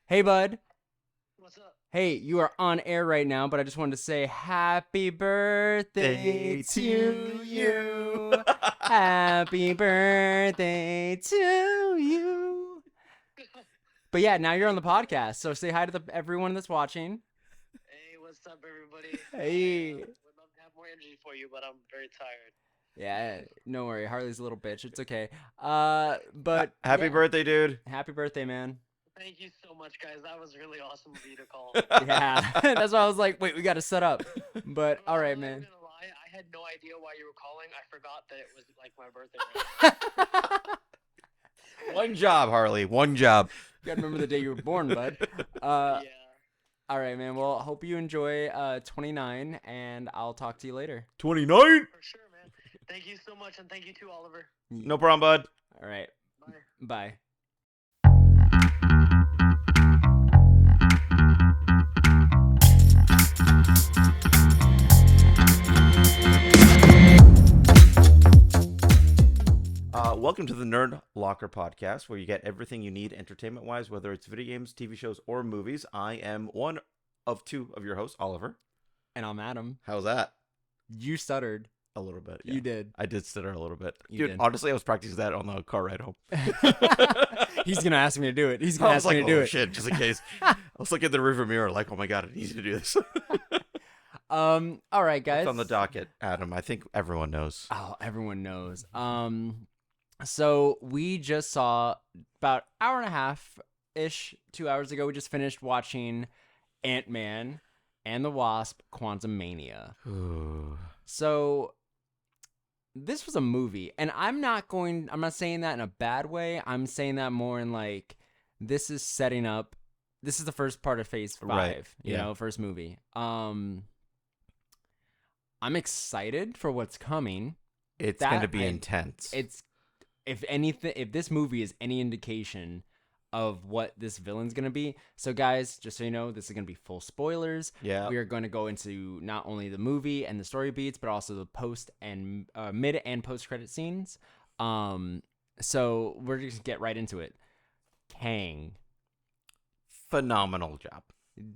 Hey, bud. What's up? Hey, you are on air right now, but I just wanted to say happy birthday Day to to you. you. Happy birthday to you. But yeah, now you're on the podcast, so say hi to everyone that's watching. Hey, what's up, everybody? Hey. Would love to have more energy for you, but I'm very tired. Yeah, no worry. Harley's a little bitch. It's okay. But Happy yeah. birthday, dude. Happy birthday, man. Thank you so much, guys. That was really awesome of you to call. Yeah, that's why I was like, wait, we got to set up. But all right, I'm not even man. gonna lie. I had no idea why you were calling. I forgot that it was like my birthday. Right? One job, Harley. One job. You gotta remember the day you were born, bud. Yeah. All right, man. Well, hope you enjoy 29, and I'll talk to you later. 29? For sure, man. Thank you so much, and thank you too, Oliver. No problem, bud. All right. Bye. Bye. Welcome to the Nerd Locker podcast, where you get everything you need entertainment-wise, whether it's video games, TV shows, or movies. I am one of two of your hosts, Oliver. And I'm Adam. How's that? You stuttered. A little bit. Yeah. You did. I did stutter a little bit. You Dude, did. honestly, I was practicing that on the car ride home. He's gonna ask me to do it. He's I gonna was ask me like, to do oh, it. shit, just in case. I was looking at the rearview mirror like, oh my god, I need to do this. All right, guys. What's on the docket, Adam? I think everyone knows. Oh, everyone knows. So we just saw about hour and a half ish, 2 hours ago. We just finished watching Ant-Man and the Wasp: Quantumania. So this was a movie, and I'm not saying that in a bad way. I'm saying that more in like, this is setting up. This is the first part of Phase 5, Right, you yeah. know, first movie. I'm excited for what's coming. It's That going to be I- intense. It's, if anything, if this movie is any indication of what this villain's gonna be. So guys, just so you know, this is gonna be full spoilers. Yeah. We are going to go into not only the movie and the story beats, but also the post and mid and post credit scenes. So we're just gonna get right into it. Kang. Phenomenal job.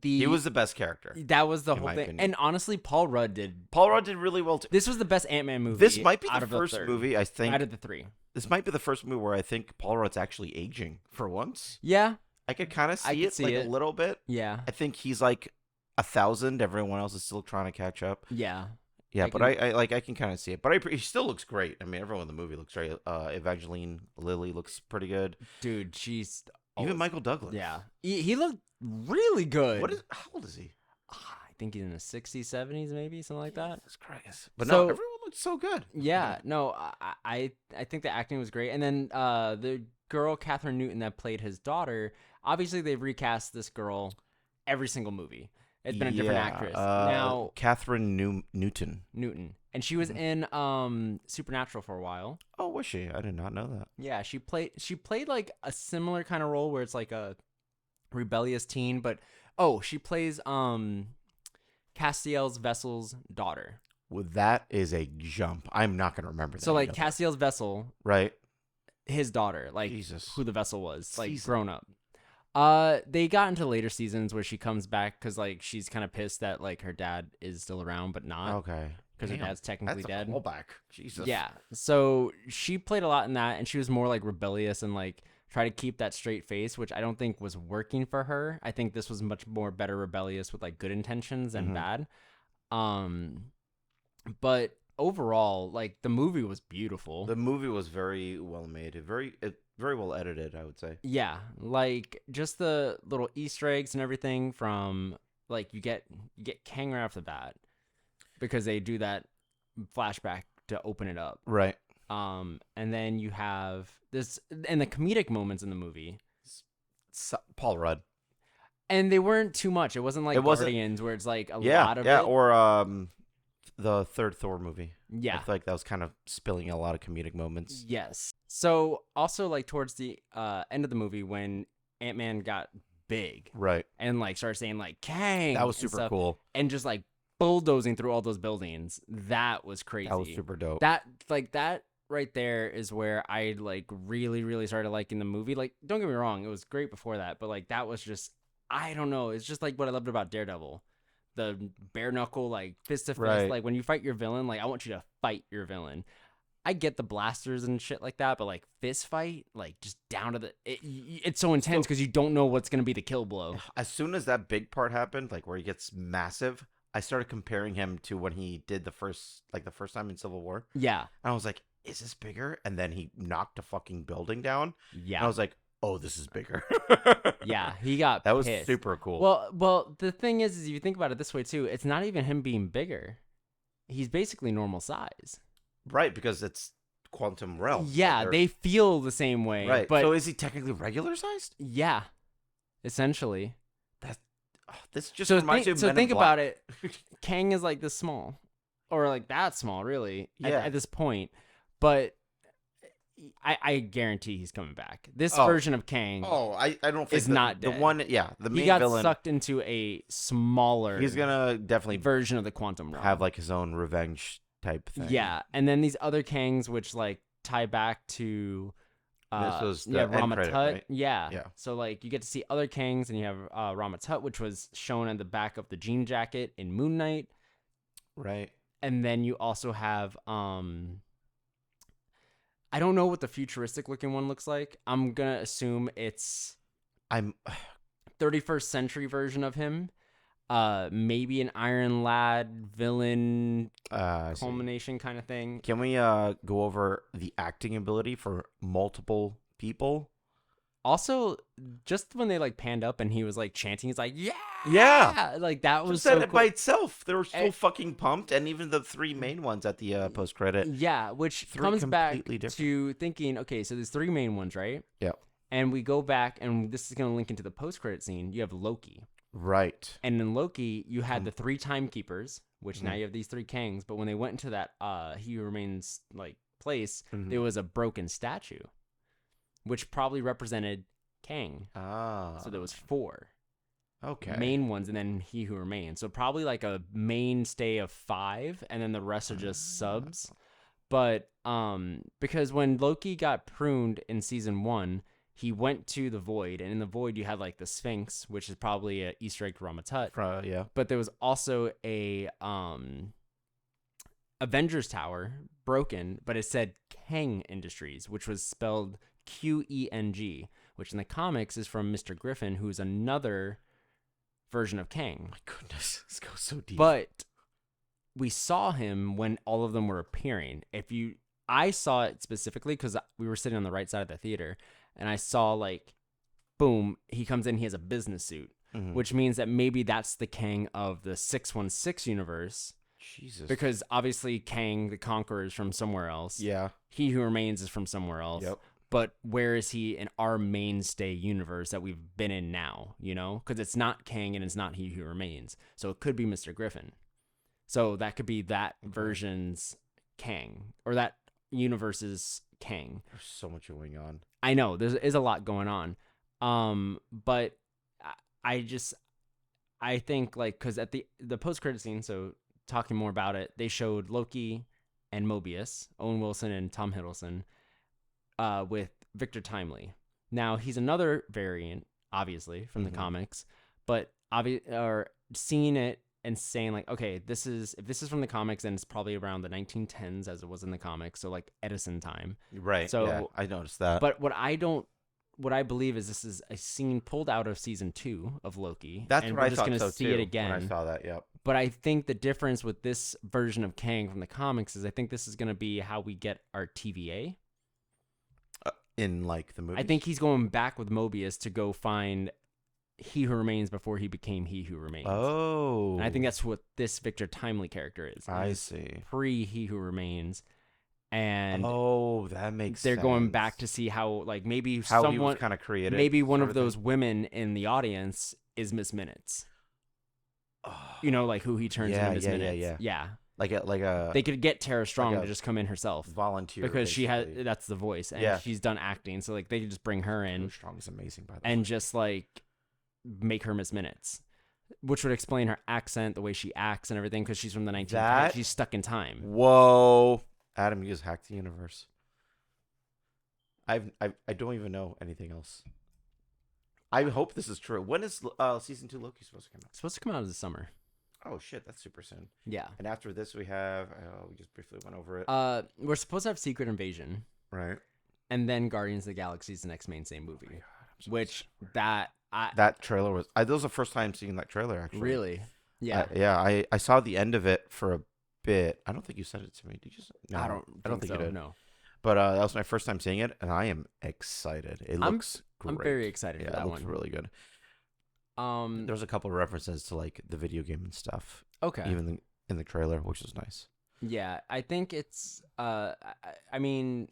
He was the best character. That was the in whole my thing. opinion. And honestly, Paul Rudd did. Paul Rudd did really well too. This was the best Ant-Man movie. This might be out the of first third, movie I think. out of the three. This might be the first movie where I think Paul Rudd's actually aging for once. Yeah. I could kind of I see could it see like it. a little bit. Yeah. I think he's like 1,000. Everyone else is still trying to catch up. Yeah. Yeah, I but I can kind of see it. But he still looks great. I mean, everyone in the movie looks great. Evangeline Lilly looks pretty good. Dude, she's Even Michael Douglas. Yeah. He looked really good. How old is he? I think he's in the 60s, 70s, maybe, something like that. Jesus Christ. But So- no, everyone looks so good. Yeah, no, I think the acting was great. And then the girl, Catherine Newton, that played his daughter, obviously they've recast this girl every single movie. It's been a different actress. Now, Catherine Newton. Newton. And she was in Supernatural for a while. Oh, was she? I did not know that. Yeah, she played like a similar kind of role where it's like a rebellious teen, but she plays Castiel's Vessel's daughter. Well, that is a jump. I'm not going to remember that. So like either. Castiel's Vessel, Right? his daughter, like Jesus. who the Vessel was, like Jesus. grown up. They got into later seasons where she comes back because like she's kind of pissed that like her dad is still around but not, Okay. because her Damn, dad's technically That's dead. a callback. Jesus. Yeah, so she played a lot in that, and she was more like rebellious and like try to keep that straight face, which I don't think was working for her. I think this was much more better rebellious with like good intentions than Mhm. bad. But overall, like the movie was beautiful. The movie was very well made. Very well edited, I would say. Yeah, like just the little Easter eggs and everything from like you get Kang right off the bat because they do that flashback to open it up. Right. And then you have this and the comedic moments in the movie. Paul Rudd. And they weren't too much. It wasn't like It wasn't- Guardians where it's like a Yeah. lot of Yeah. it. Or the third Thor movie. Yeah. I feel like that was kind of spilling a lot of comedic moments. Yes. So also like towards the end of the movie when Ant-Man got big Right. and like started saying like Kang, That was and super stuff, cool. and just like bulldozing through all those buildings. That was crazy. That was super dope. That right there is where I like really, really started liking the movie. Like, don't get me wrong, it was great before that, but like that was just, I don't know, it's just like what I loved about Daredevil. The bare knuckle, like fist to fist, Right. like when you fight your villain, like I want you to fight your villain. I get the blasters and shit like that, but like fist fight, like just down to it's so intense because you don't know what's gonna be the kill blow. As soon as that big part happened, like where he gets massive, I started comparing him to when he did the first time in Civil War. Yeah, And I was like, is this bigger? And then he knocked a fucking building down. And I yeah, was like, oh, this is bigger. yeah. He got That was pissed. super cool. Well, the thing is if you think about it this way too, it's not even him being bigger. He's basically normal size. Right, because it's quantum realm. Yeah, Like, they feel the same way. right. But So is he technically regular sized? yeah, essentially. This just So reminds me of Men in think Black. about it. Kang is like this small, or like that small, really. Yeah. At this point, but I guarantee he's coming back. This Oh. version of Kang, Oh, I don't think Is not the dead. one. Yeah, the main he got villain. sucked into a smaller. He's gonna definitely version of the quantum realm. have like his own revenge type thing. Yeah, and then these other Kangs, which like tie back to. This was the yeah, end Rama credit, Tut. right? Yeah. Yeah. So like you get to see other Kangs, and you have Rama Tut, which was shown at the back of the jean jacket in Moon Knight, Right. and then you also have I don't know what the futuristic looking one looks like. I'm gonna assume it's I'm 31st century version of him. Maybe an Iron Lad villain I see. culmination kind of thing. Can we go over the acting ability for multiple people? Also, just when they like panned up and he was like chanting, he's like, "Yeah, Yeah. like that was Just so that cool. by itself, they were so And- fucking pumped, and even the three main ones at the post credit. Yeah, which Three comes back completely different. to thinking, okay, so there's three main ones, right? Yeah. And we go back, and this is going to link into the post-credit scene. You have Loki. Right. And in Loki, you had the three timekeepers, which now Mhm. you have these three Kangs. But when they went into that He Who Remains like place, Mhm. there was a broken statue, which probably represented Kang. Ah. So there was four okay. main ones, and then He Who Remains. So probably like a mainstay of five, and then the rest are just subs. But because when Loki got pruned in season 1, he went to the Void, and in the Void you had like the Sphinx, which is probably a Easter egg to Rama Tut. Yeah. But there was also a Avengers Tower broken, but it said Kang Industries, which was spelled Qeng, which in the comics is from Mr. Griffin, who's another version of Kang. My goodness, this goes so deep. But we saw him when all of them were appearing. I saw it specifically because we were sitting on the right side of the theater, and I saw like, boom, he comes in, he has a business suit, Mhm. which means that maybe that's the Kang of the 616 universe, Jesus. because obviously Kang the Conqueror is from somewhere else. Yeah. He Who Remains is from somewhere else. Yep. But where is he in our mainstay universe that we've been in now, you know? Because it's not Kang and it's not He Who Remains. So it could be Mr. Griffin. So that could be that version's Kang, or that universe's Kang. There's so much going on. I know, there is a lot going on. But I think, like, because at the post-credit scene, so talking more about it, they showed Loki and Mobius, Owen Wilson and Tom Hiddleston, with Victor Timely. Now, he's another variant, obviously, from the Mhm. comics, but seeing it and saying, like, okay, if this is from the comics, then it's probably around the 1910s as it was in the comics, so like Edison time. Right. So- yeah, I noticed that. But what I believe is this is a scene pulled out of season 2 of Loki. that's and what we're I just thought gonna so see too. it again. When I saw that. Yep. But I think the difference with this version of Kang from the comics is I think this is going to be how we get our TVA. In like the movie. I think he's going back with Mobius to go find He Who Remains before he became He Who Remains. Oh. And I think that's what this Victor Timely character is. I He's see. Pre He Who Remains. And Oh, that makes they're sense. going back to see how, like, maybe how he was someone, kind of created. maybe one sort of those thing. women in the audience is Miss Minutes. Oh, You know, like who he turns Yeah, into Miss yeah, yeah, Minutes. yeah. like a They could get Tara Strong a to just come in herself volunteer because she has basically. that's the voice, and Yeah. she's done acting, so like they could just bring her in Tara Strong is amazing by the way. and just like make her Miss Minutes, which would explain her accent, the way she acts, and everything, because she's from the 1910s. That- She's stuck in time. Whoa, Adam, you just hacked the universe. I don't even know anything else. I hope this is true. When is season 2 Loki supposed to come out? It's supposed to come out this summer. Oh shit, that's super soon. Yeah. And after this, we have we just briefly went over it. We're supposed to have Secret Invasion, Right. and then Guardians of the Galaxy is the next mainstay movie. Which that trailer was. That was the first time seeing that trailer. Actually. really, yeah. Yeah. I saw the end of it for a bit. I don't think you sent it to me. Did you? No, I don't think you so, did. No. But that was my first time seeing it, and I am excited. It looks great. I'm very excited for that it looks one. really good. There's There's a couple of references to like the video game and stuff. okay. Even in the trailer, which is nice. Yeah, I think it's I mean,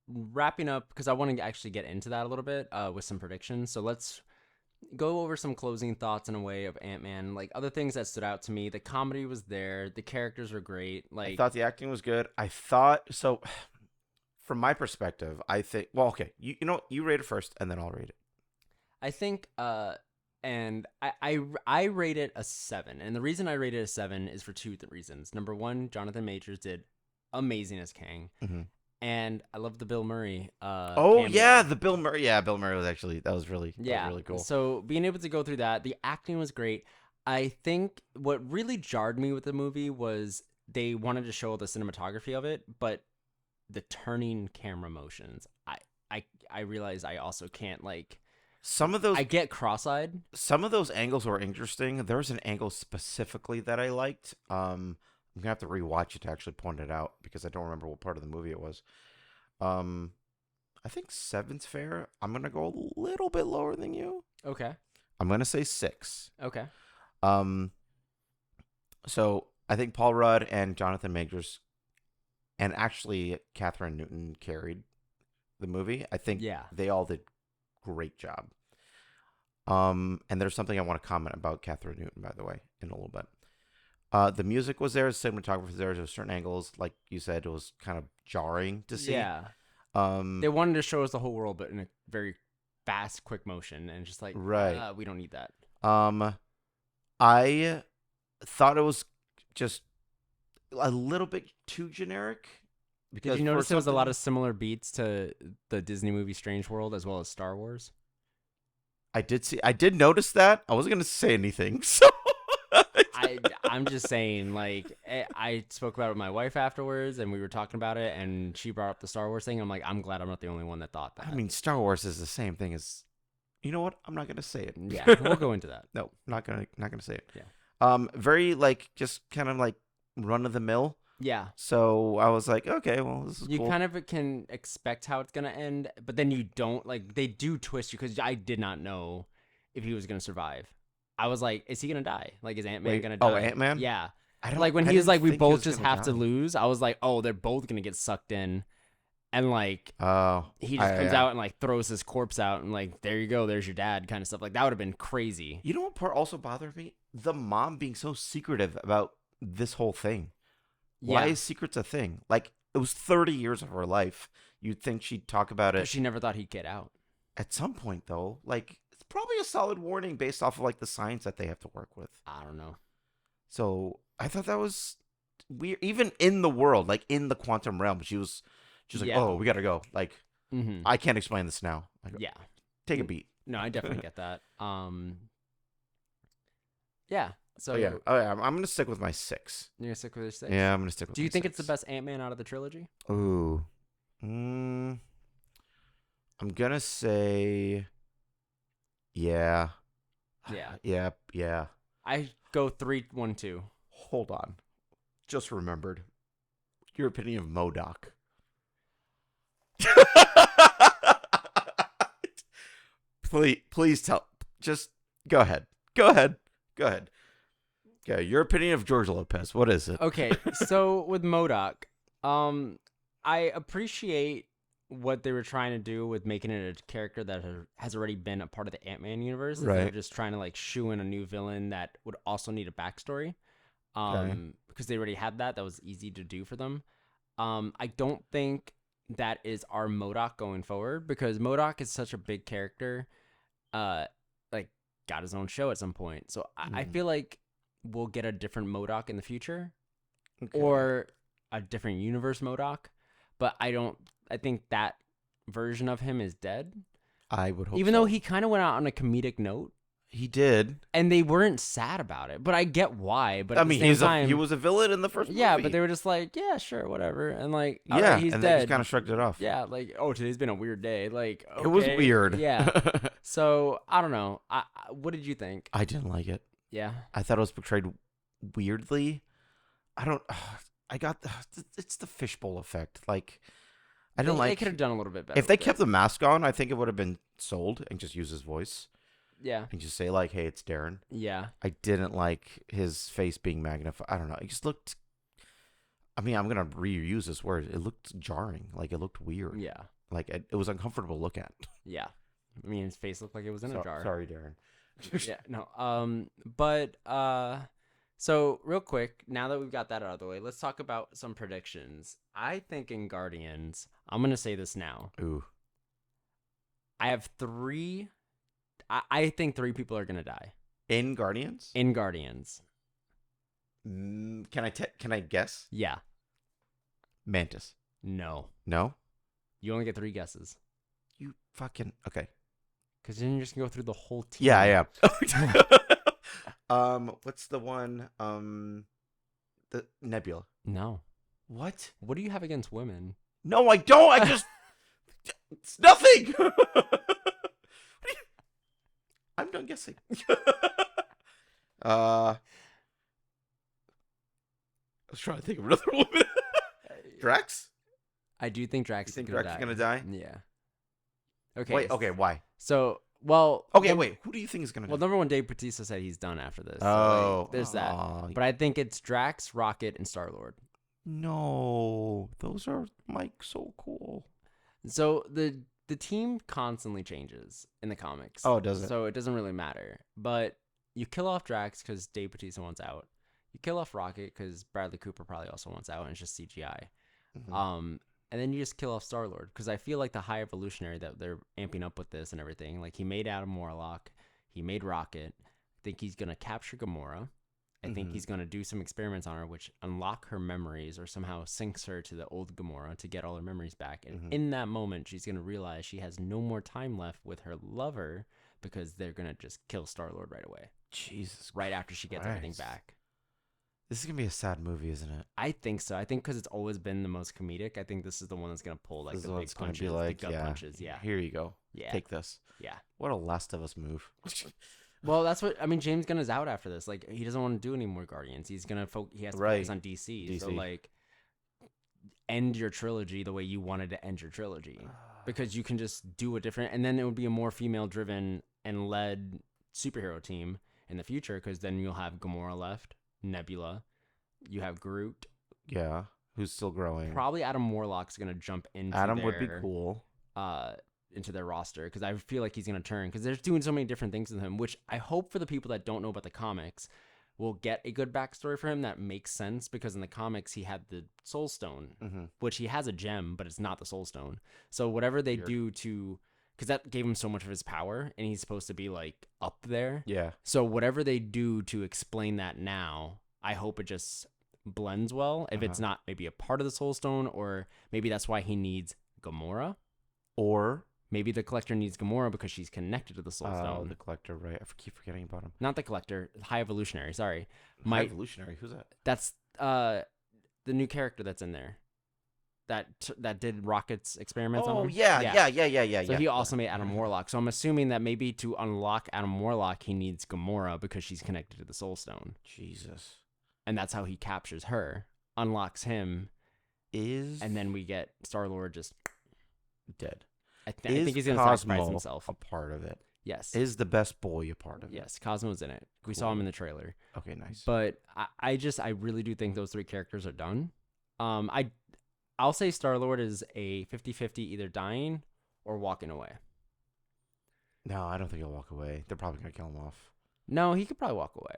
wrapping up because I want to actually get into that a little bit with some predictions. So let's go over some closing thoughts in a way of Ant-Man. Like other things that stood out to me, the comedy was there, the characters were great. Like I thought the acting was good. I thought so. From my perspective, I think. Well, okay, you know, you rate it first, and then I'll rate it. I think and I rate it a 7. And the reason I rate it a 7 is for two reasons. Number one, Jonathan Majors did amazing as Kang. Mhm. And I love the Bill Murray. Oh cameo. yeah, the Bill Murray. Yeah, Bill Murray was actually that was really cool. So being able to go through that, the acting was great. I think what really jarred me with the movie was they wanted to show the cinematography of it, but the turning camera motions. I realized I also can't like. Some of those I get cross-eyed. some of those angles were interesting. There was an angle specifically that I liked. I'm gonna have to rewatch it to actually point it out because I don't remember what part of the movie it was. I think 7's fair. I'm gonna go a little bit lower than you. Okay. I'm gonna say 6. Okay. So I think Paul Rudd and Jonathan Majors, and actually Catherine Newton carried the movie. I think Yeah. they all did great job. And there's something I want to comment about Catherine Newton, by the way, in a little bit. The music was there, the cinematography was there. There were certain angles, like you said, it was kind of jarring to see. Yeah. Um, They wanted to show us the whole world, but in a very fast, quick motion, and just like, Right. we don't need that. I thought it was just a little bit too generic. Because Did you for notice there was a lot something- of similar beats to the Disney movie Strange World as well as Star Wars? I did notice that. I wasn't gonna say anything, so I'm just saying, like, I spoke about it with my wife afterwards, and we were talking about it, and she brought up the Star Wars thing. I'm like, I'm glad I'm not the only one that thought that. I mean, Star Wars is the same thing as. You know what? I'm not gonna say it. yeah, we'll go into that. No, not gonna say it. Yeah. Very like just kind of like run of the mill. Yeah. So I was like, okay, well, this is You cool. kind of can expect how it's going to end, but then you don't. Like, they do twist you because I did not know if he was going to survive. I was like, is he going to die? Like, is Ant-Man Wait, going to die? oh, Ant-Man? Yeah. I Like, when I he was didn't like, we think he both was just gonna have to die. lose, I was like, oh, they're both going to get sucked in. And, like, Oh, he just comes out and, like, throws his corpse out and, like, there you go, there's your dad kind of stuff. Like, that would have been crazy. You know what part also bothered me? The mom being so secretive about this whole thing. Why Yeah. is secrets a thing? Like, it was 30 years of her life. You'd think she'd talk about Because it she never thought he'd get out. at some point, though. Like, it's probably a solid warning based off of, like, the science that they have to work with. I don't know. So, I thought that was weird. Even in the world, like, in the quantum realm, she's like, Yeah. oh, we gotta go. Like, Mm-hmm. I can't explain this now. Like, Yeah. take a beat. No, I definitely get that. Yeah. So, Oh, yeah, I'm gonna stick with my 6. you're going to stick with your 6? Yeah, I'm gonna stick with Do you my think it's the 6. best Ant-Man out of the trilogy? Ooh. I'm gonna say yeah. Yeah. Yeah. I go 3, 1, 2. Hold on. Just remembered. Your opinion of MODOK. please tell. Just go ahead. Go ahead. Okay, your opinion of George Lopez. What is it? Okay, so with MODOK, I appreciate what they were trying to do with making it a character that has already been a part of the Ant-Man universe. Instead of Right. just trying to like shoe in a new villain that would also need a backstory. Okay. Because they already had that. That was easy to do for them. I don't think that is our MODOK going forward because MODOK is such a big character. Like got his own show at some point. So I feel like we'll get a different MODOK in the future. Okay. Or a different universe MODOK, but I think that version of him is dead. I would hope Even so. though he kind of went out on a comedic note, He did. and they weren't sad about it. But I get why. But I at mean, the same time, he was a villain in the first yeah, movie. but they were just like, yeah, sure, whatever, and like, all yeah, right, he's and dead. they just kind of shrugged it off. Yeah, like, oh, today's been a weird day. Like, It was okay, weird. Yeah. So I don't know. What did you think? I didn't like it. Yeah. I thought it was portrayed weirdly. I don't. I got. It's the fishbowl effect. Like, I don't They like. could have done a little bit better. If they with kept it. the mask on, I think it would have been sold and just use his voice Yeah. and just say like, "Hey, it's Darren." Yeah. I didn't like his face being magnified. I don't know. It just looked. I mean, I'm gonna reuse this word. It looked jarring. Like it looked weird. Yeah. Like it was uncomfortable to look at. Yeah. I mean, his face looked like it was in a jar. Sorry, Darren. Yeah. No. But so real quick, now that we've got that out of the way, let's talk about some predictions. I think in Guardians, I'm gonna say this now. Ooh. I have three. I think three people are gonna die In Guardians? in Guardians. Can I guess? Yeah. Mantis. No. No? You only get three guesses. You fucking okay. Because then you're just gonna go through the whole team. Yeah, I am. What's the one? The Nebula. No. What? What do you have against women? No, I don't. I just it's nothing. I'm done guessing. I was trying to think of another woman. Drax? I do think You Drax think is gonna Drax die. is gonna die? Yeah. Okay. Wait, okay, why? So, well. Okay, wait. Who do you think is gonna Well, die? number one, Dave Bautista said he's done after this. So, Oh, like, there's that. aw. But I think it's Drax, Rocket, and Star-Lord. No, those are like so cool. So the team constantly changes in the comics. Oh, does it? So it doesn't really matter. But you kill off Drax because Dave Bautista wants out. You kill off Rocket because Bradley Cooper probably also wants out, and it's just CGI. Mhm. And then you just kill off Star-Lord because I feel like the High Evolutionary that they're amping up with this and everything. Like he made Adam Warlock, he made Rocket. I think he's gonna capture Gamora. I think Mhm. he's gonna do some experiments on her, which unlock her memories or somehow syncs her to the old Gamora to get all her memories back. And Mhm. in that moment, she's gonna realize she has no more time left with her lover because they're gonna just kill Star-Lord right away, Jesus. right after she gets everything Christ. back. This is gonna be a sad movie, isn't it? I think so. I think because it's always been the most comedic. I think this is the one that's gonna pull like This is the one big that's gonna punches, be like, the gut yeah, punches. Yeah, Here you go. yeah, Take this. yeah. What a Last of Us move. Well, that's what I mean. James Gunn is out after this. Like, he doesn't want to do any more Guardians. He's gonna he has to Right. focus on DC. So DC. like, end your trilogy the way you wanted to end your trilogy, because you can just do a different, and then it would be a more female-driven and led superhero team in the future. Because then you'll have Gamora left, Nebula, you have Groot. Yeah. Who's still growing? Probably Adam Warlock's gonna jump into Adam would be their, cool. into their roster because I feel like he's gonna turn because they're doing so many different things with him, which I hope for the people that don't know about the comics will get a good backstory for him that makes sense, because in the comics he had the Soul Stone, Mm-hmm. which he has a gem, but it's not the Soul Stone. So whatever they Weird. do to, because that gave him so much of his power, and he's supposed to be like up there. Yeah. So whatever they do to explain that now, I hope it just blends well. If it's not maybe a part of the Soul Stone, or maybe that's why he needs Gamora. Or Maybe the Collector needs Gamora because she's connected to the Soul Stone. the Collector, right? I keep forgetting about him. Not the Collector, High Evolutionary. Sorry, My Evolutionary. Who's that? that's the new character that's in there. That did Rocket's experiments on Oh him. yeah. So he also made Adam Warlock. So I'm assuming that maybe to unlock Adam Warlock, he needs Gamora because she's connected to the Soul Stone, Jesus and that's how he captures her, unlocks him, is and then we get Star-Lord just dead. I think he's gonna sacrifice himself. A part of it. Yes. Is the best boy a part of it? Yes, Cosmo's in it. We saw him in the trailer. Okay, nice. But I really do think those three characters are done. I'll say Star-Lord is a 50-50 either dying or walking away. No, I don't think he'll walk away. They're probably gonna kill him off. No, he could probably walk away.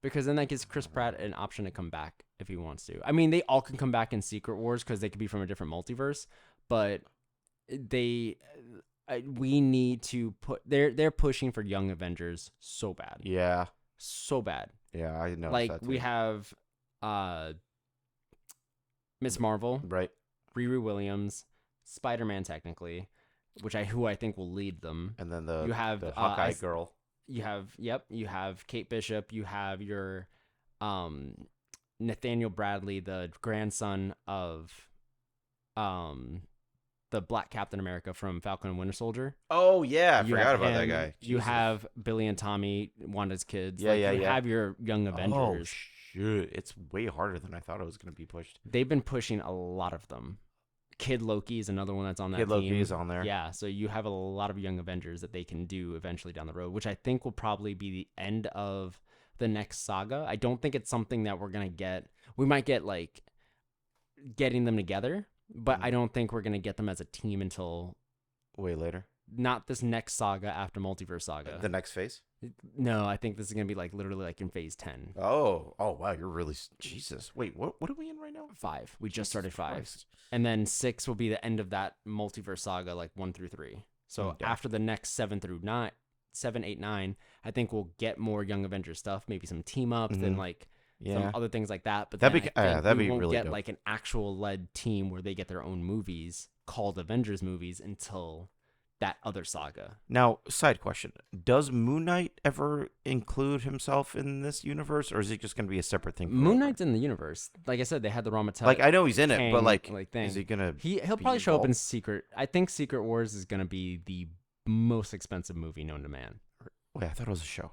Because then that gives Chris Pratt an option to come back if he wants to. I mean, they all can come back in Secret Wars because they could be from a different multiverse, but we need to put they're pushing for Young Avengers so bad. Yeah. So bad. Yeah, I know. Like we have Miss Marvel, right. Riri Williams, Spider-Man technically, who I think will lead them. And then the You have Hawkeye girl. You have Kate Bishop. You have your Nathaniel Bradley, the grandson of the Black Captain America from Falcon and Winter Soldier. Oh yeah, I You forgot have about that him. guy. You Jesus. have Billy and Tommy, Wanda's kids. Yeah, you yeah. have your Young Oh Avengers. shit! It's way harder than I thought it was gonna be pushed. They've been pushing a lot of them. Kid Loki is another one that's on that Kid team. Loki is on there. Yeah, so you have a lot of Young Avengers that they can do eventually down the road, which I think will probably be the end of the next saga. I don't think it's something that we're going to get. We might get like getting them together, but I don't think we're going to get them as a team until Way later. not this next saga after Multiverse Saga. The next phase. No, I think this is going to be like literally like in phase 10. Oh wow! You're really Jesus. Wait, what are we in right now? 5. We just started 5. Christ. And then 6 will be the end of that Multiverse Saga, like 1 through 3. So Okay. after the next 7 through 9, 7, 8, 9, I think we'll get more Young Avengers stuff, maybe some team ups and like some other things like that. But That'd then be- I think that'd we be won't really get dope. like an actual led team where they get their own movies called Avengers movies until that other saga. Now, side question: does Moon Knight ever include himself in this universe, or is it just going to be a separate thing? Moon forever? Knight's in the universe. Like I said, they had the Raw Mattel. Like I know he's in it, but Kang, like thing. is he gonna? He'll be probably show up in involved? Secret. I think Secret Wars is going to be the most expensive movie known to man. Wait, I thought it was a show.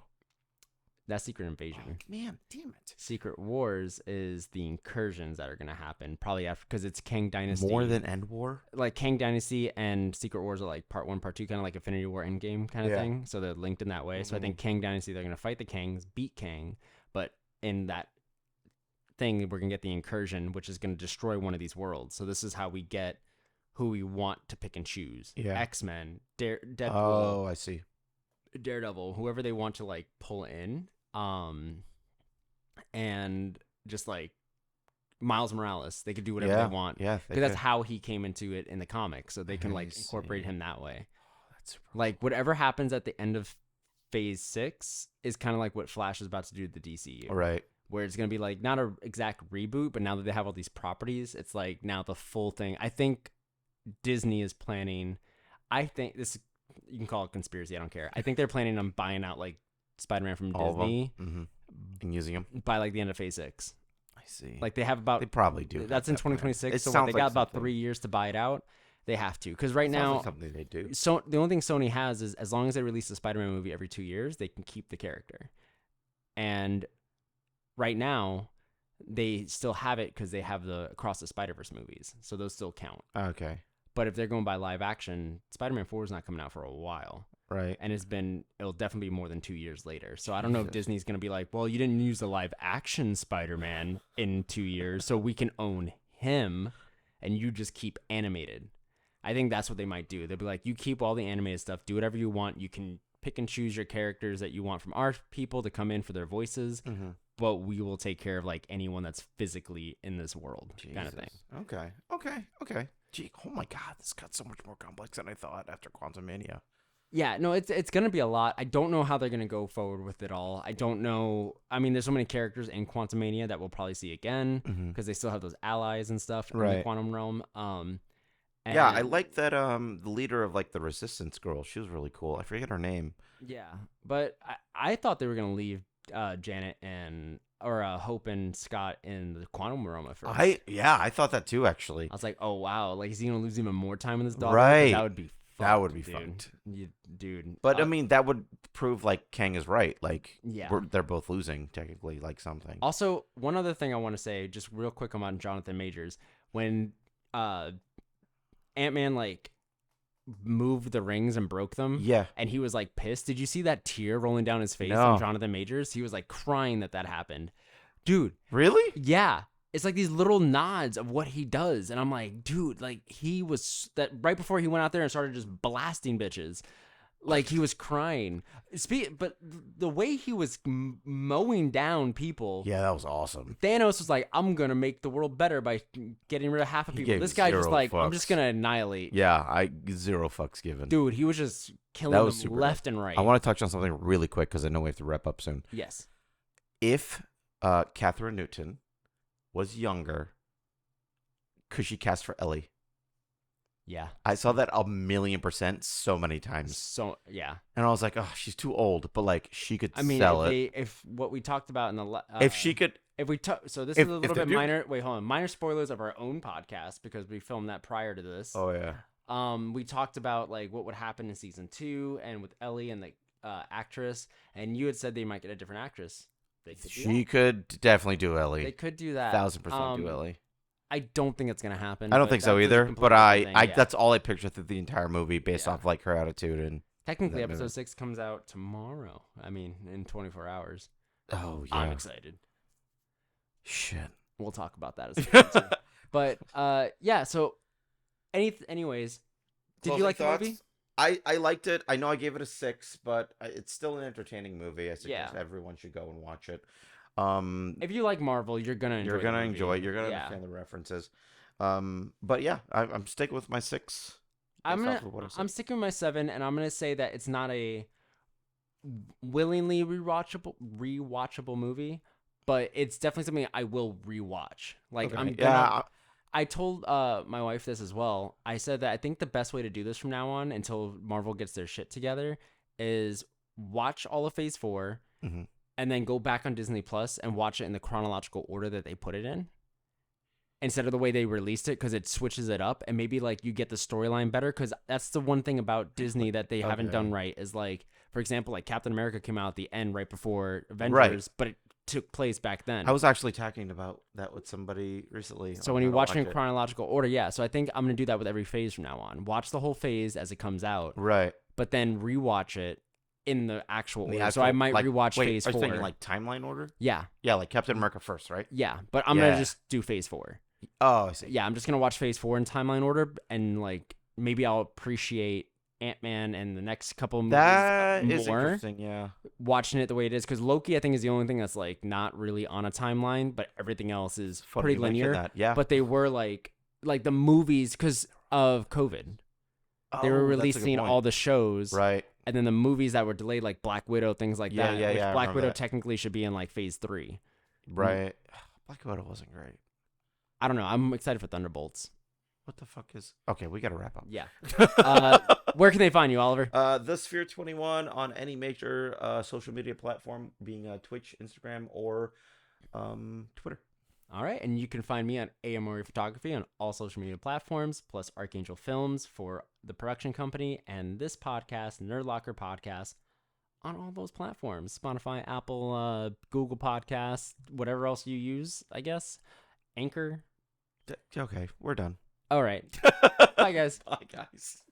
That's Secret Invasion. Man, damn it! Secret Wars is the incursions that are going to happen probably after, because it's Kang Dynasty. More than End War. Like Kang Dynasty and Secret Wars are like part 1, part 2, kind of like Infinity War Endgame kind of Yeah. thing. So they're linked in that way. So I think Kang Dynasty, they're going to fight the Kangs, beat Kang, but in that thing, we're going to get the incursion, which is going to destroy one of these worlds. So this is how we get who we want to pick and choose. Yeah. X-Men, Deadpool, Oh, I see. Daredevil, whoever they want to like pull in, and just like Miles Morales, they could do whatever Yeah, they want. yeah, they Because that's could. how he came into it in the comics, so they can I like incorporate see. him that way. That's super Like whatever happens at the end of Phase 6 is kind of like what Flash is about to do to the DCU, All right. where it's gonna be like not a exact reboot, but now that they have all these properties, it's like now the full thing. I think Disney is planning. I think this, you can call it conspiracy. I don't care. I think they're planning on buying out like Spider-Man from All of them. Disney And using them. by like the end of Phase 6. I see. Like they have about they probably do. that's in have that plan. 2026. It So what, sounds they like got about something- 3 years to buy it out. They have to, because right sounds now, like something they do. so the only thing Sony has is as long as they release a Spider-Man movie every 2 years, they can keep the character. And right now, they still have it because they have the Across the Spider-Verse movies, so those still count. Okay. But if they're going by live action, Spider-Man 4 is not coming out for a while. Right. And it'll definitely be more than 2 years later. So I don't know if Jesus. Disney's going to be like, well, you didn't use the live action Spider-Man in 2 years, so we can own him and you just keep animated. I think that's what they might do. They'll be like, you keep all the animated stuff, do whatever you want. You can pick and choose your characters that you want from our people to come in for their voices, but we will take care of like anyone that's physically in this world, kind of thing. Okay. Gee, oh my God, this got so much more complex than I thought after Quantumania. Yeah, no, it's gonna be a lot. I don't know how they're gonna go forward with it all. I don't know. I mean, there's so many characters in Quantumania that we'll probably see again because they still have those allies and stuff in the Right. quantum realm. Yeah, I and- like that. The leader of like the Resistance girl, she was really cool. I forget her name. Yeah, but I thought they were gonna leave Janet or Hope and Scott in the quantum realm at first. I thought that too. Actually, I was like, oh wow, like is he gonna lose even more time in this dog? Right. That would be. That would fucked, be dude. fucked. Dude. But I mean, that would prove like Kang is right. Like, Yeah. they're both losing technically, like something. Also, one other thing I want to say, just real quick about Jonathan Majors, when Ant-Man like moved the rings and broke them, Yeah. and he was like pissed. Did you see that tear rolling down his face No. on Jonathan Majors? He was like crying that happened, dude. Really? Yeah. It's like these little nods of what he does, and I'm like, dude, like he was that right before he went out there and started just blasting bitches, like he was crying. But the way he was mowing down people, Yeah, that was awesome. Thanos was like, I'm gonna make the world better by getting rid of half of He people. gave This guy's just zero like, I'm fucks. just gonna annihilate. Yeah, I zero fucks given. Dude, he was just killing That was them super left and right. I want to touch on something really quick because I know we have to wrap up soon. Yes. If Catherine Newton was younger, could she cast for Ellie? Yeah. I saw that 1,000,000% so many times, So yeah. and I was like, oh, she's too old, but like she could I mean, sell if it. if what we talked about in the If she could, if we talk, so this if is a if little they're bit doing, minor. Wait, hold on. Minor spoilers of our own podcast because we filmed that prior to this. oh yeah, We talked about like what would happen in season 2 and with Ellie and the actress, and you had said they might get a different actress. They could do she that. could definitely do Ellie. They could do that. 1,000% do Ellie. I don't think it's gonna happen. I don't but think so that's a either. completely But different I, thing, I yeah. that's all I picture through the entire movie based Yeah. off like her attitude and. Technically that episode movie. 6 comes out tomorrow. I mean, in 24 hours. Oh yeah. I'm excited. Shit. We'll talk about that as we get to. But yeah. So, anyways, did you like the movie? I liked it. I know I gave it a 6, but it's still an entertaining movie. I suggest Yeah. everyone should go and watch it. If you like Marvel, you're gonna enjoy. You're gonna the movie. enjoy it. You're gonna Yeah. understand the references. But yeah, I'm sticking with my 6. I'm based off of what I said. I'm sticking with my 7, and I'm gonna say that it's not a willingly rewatchable movie, but it's definitely something I will rewatch. Like Okay, I'm gonna. yeah. I told my wife this as well. I said that I think the best way to do this from now on until Marvel gets their shit together is watch all of Phase 4 Mhm. and then go back on Disney Plus and watch it in the chronological order that they put it in instead of the way they released it because it switches it up and maybe like you get the storyline better because that's the one thing about Disney that they haven't Okay. done right is like, for example, like Captain America came out at the end right before Avengers, but it took place back then. I was actually talking about that with somebody recently. So when you watch it in chronological order, yeah. So I think I'm gonna do that with every phase from now on. Watch the whole phase as it comes out, right. but then rewatch it in the actual The order. So I actual, might like, rewatch wait, phase are you 4. thinking like timeline order? Yeah, Yeah, like Captain America first, right? yeah. But I'm Yeah. gonna just do phase 4. Oh, I see. Yeah, I'm just gonna watch phase 4 in timeline order, and like maybe I'll appreciate Ant-Man and the next couple movies That is more interesting. Yeah. watching it the way it is because Loki I think is the only thing that's like not really on a timeline, but everything else is Funny pretty you mention linear. that. Yeah. But they were like the movies because of COVID. They were Oh, that's a good releasing point. all the shows, Right. and then the movies that were delayed, like Black Widow, things like Yeah, that. yeah, which yeah, I Black remember Widow that. technically should be in like phase 3. Right. Black Widow wasn't great. I don't know. I'm excited for Thunderbolts. What the fuck is? Okay, we gotta wrap up. Yeah. Where can they find you, Oliver? The Sphere 21 on any major social media platform, being Twitch, Instagram, or Twitter. All right, and you can find me on AMORI Photography on all social media platforms, plus Archangel Films for the production company, and this podcast, Nerd Locker Podcast, on all those platforms: Spotify, Apple, Google Podcasts, whatever else you use, I guess. Anchor. Okay, we're done. All right. Bye, guys. Bye, guys.